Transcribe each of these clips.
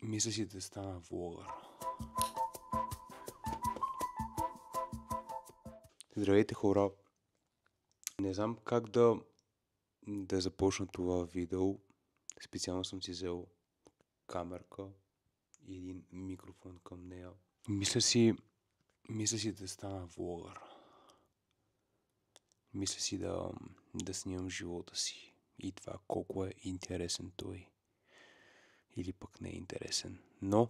Мисля си да стана влогър. Здравейте, хора! Не знам как да започна това видео. Специално съм си взел камерка и един микрофон към нея. Мисля си да стана влогър. Мисля си да снимам живота си и това колко е интересен той. Или пък не е интересен. Но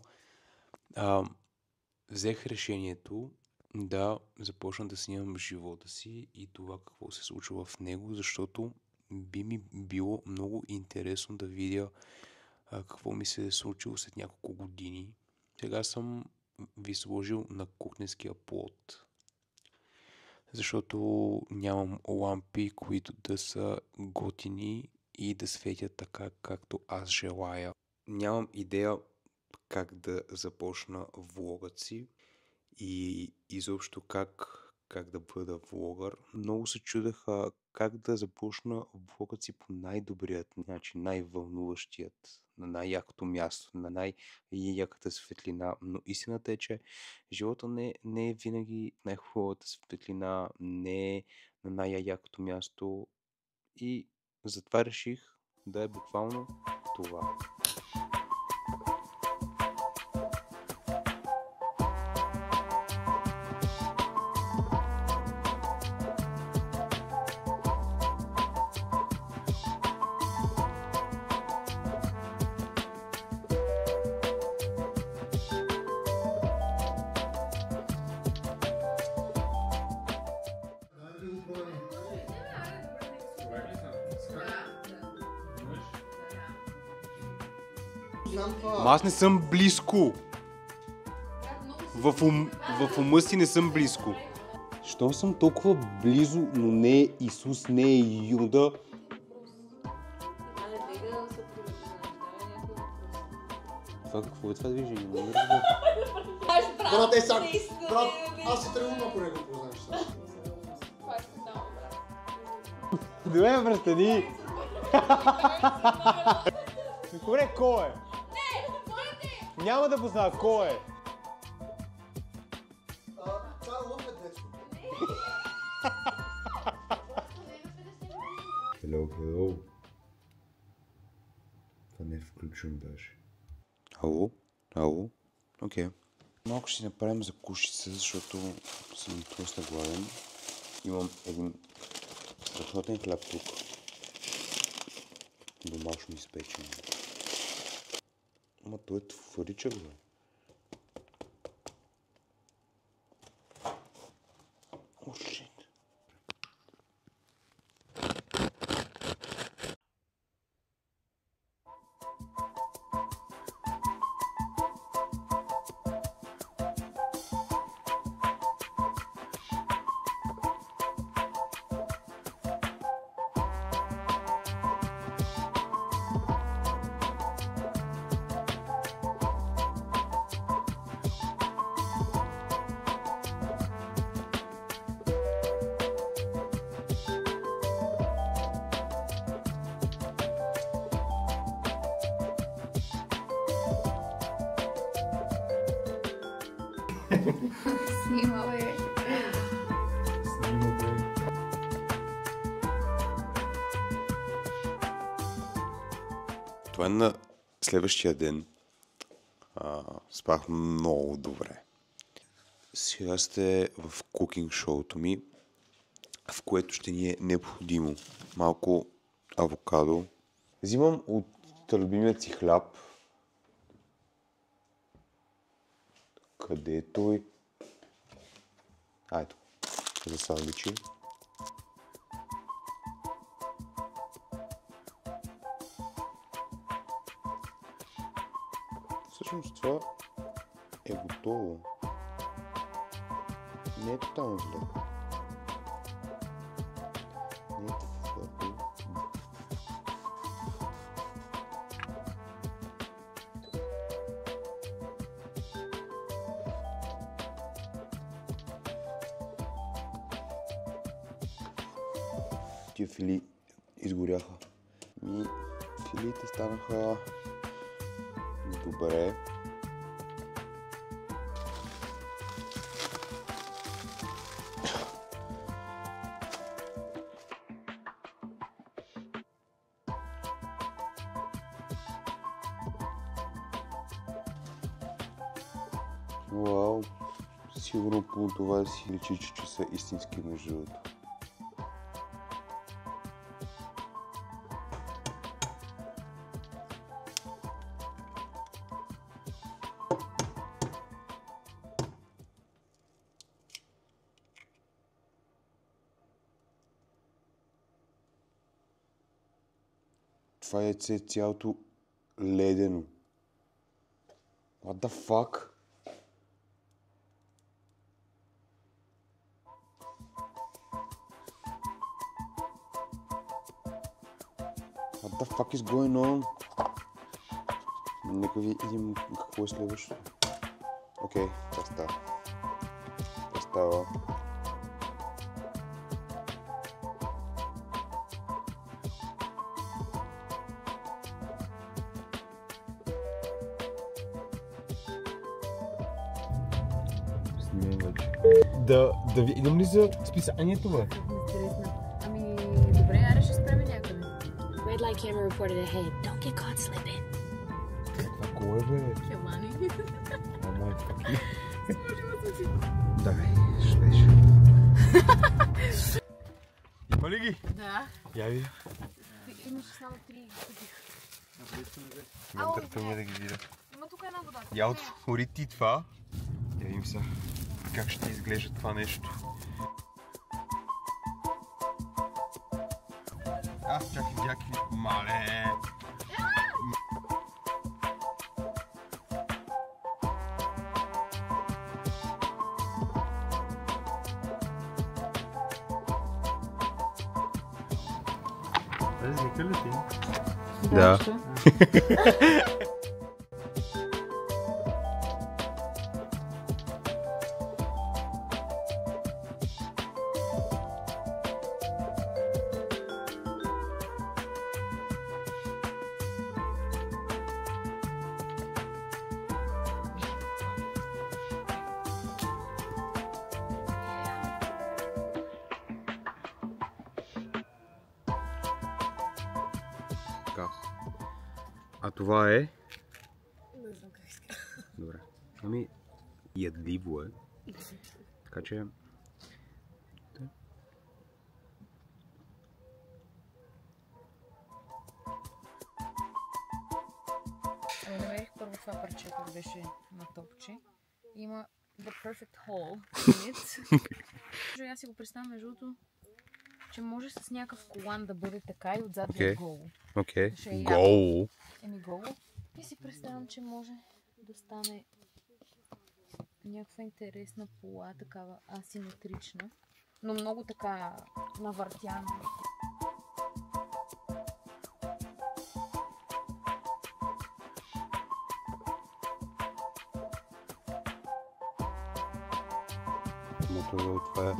взех решението да започна да снимам живота си и това какво се случва в него, защото би ми било много интересно да видя какво ми се е случило след няколко години. Сега съм ви сложил на кухненския плот, защото нямам лампи, които да са готини и да светят така, както аз желая. Нямам идея как да започна влогът си и изобщо как да бъда влогър. Много се чудех как да започна влогът си по най-добрият начин, най-вълнуващият, на най-якото място, на най-яката светлина. Но истината е, че живота не е винаги най-хубавата светлина, не е на най-якото място и затова реших да е буквално това. Аз не съм близко. В ума си не съм близко. Що съм толкова близо, но не е Исус, не е Юда? Това какво е това движение? Не разбира. Брат, е сак! Брат, аз се тръгвам, ако не го познаеш сега. Това е специално, брат. Добре, престани! Добре, кой е? Няма да позная кой е. Това е лъпет, детко. Hello. Това не е включен даже. Ало? Окей. Малко ще си направим закушица, защото съм доста гладен. Имам един страхотен хляб тук. Домашно изпечен. Ама той е твърдичък, бе. О, шит. Снима, бе. Това е на следващия ден. Спах много добре. Сега сте в кукинг шоуто ми, в което ще ни е необходимо малко авокадо. Взимам от любимият си хляб. Къде е той? Ето, за сандвичи. Всъщност това е готово. Не е тотално зле. Не е твърдо. Тия фили изгоряха. Филиите станаха Добре. Вау, сигурно по това си личи, че са истински между другото. Това яйце е цялото ледено. What the fuck? What the fuck is going on? Нека видим какво е следващото. Окей, това става. Това става. Да видим ли за списанието, бе? Интересно. Ами, добре, аре ще спреме някъде. Red light camera reported ahead. Don't get caught slipping. Това кой е, бе? Хелмани. О, мой факи. Давай, ще. Има ли ги? Да. Я видя. Имаш само 3 купих. Мен търпение да ги видя. Има тук една вода. Я отвори ти това. Я видим сега как ще изглежда това нещо. Чакай, мале! Звика ли ти? Да. А това е? Не знам как иска. Добре. Ами, ядливо е. Така че... Намерих първо това парче, което беше на топче. Има the perfect hole in it. Аз си го представям между другото, че може с някакъв колан да бъде така и отзад да е голо. Окей. Голо. Голо. И си представям, че може да стане някаква интересна пола, такава асиметрична, но много така навъртяна. Това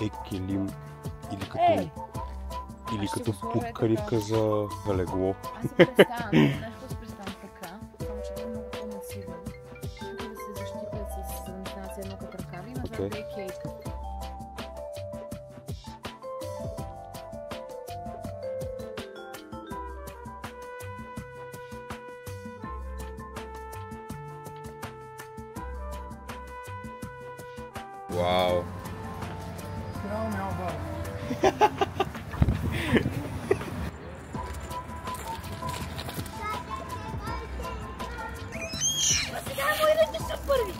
е килим или като покривка за легло. Аз си представям, знаеш какво си представям така, само че да е много по-масивно. Тук да се защита с едно като ръкави и назад да е кейк. Вау! Браво, мялба! Сега мой да са първи!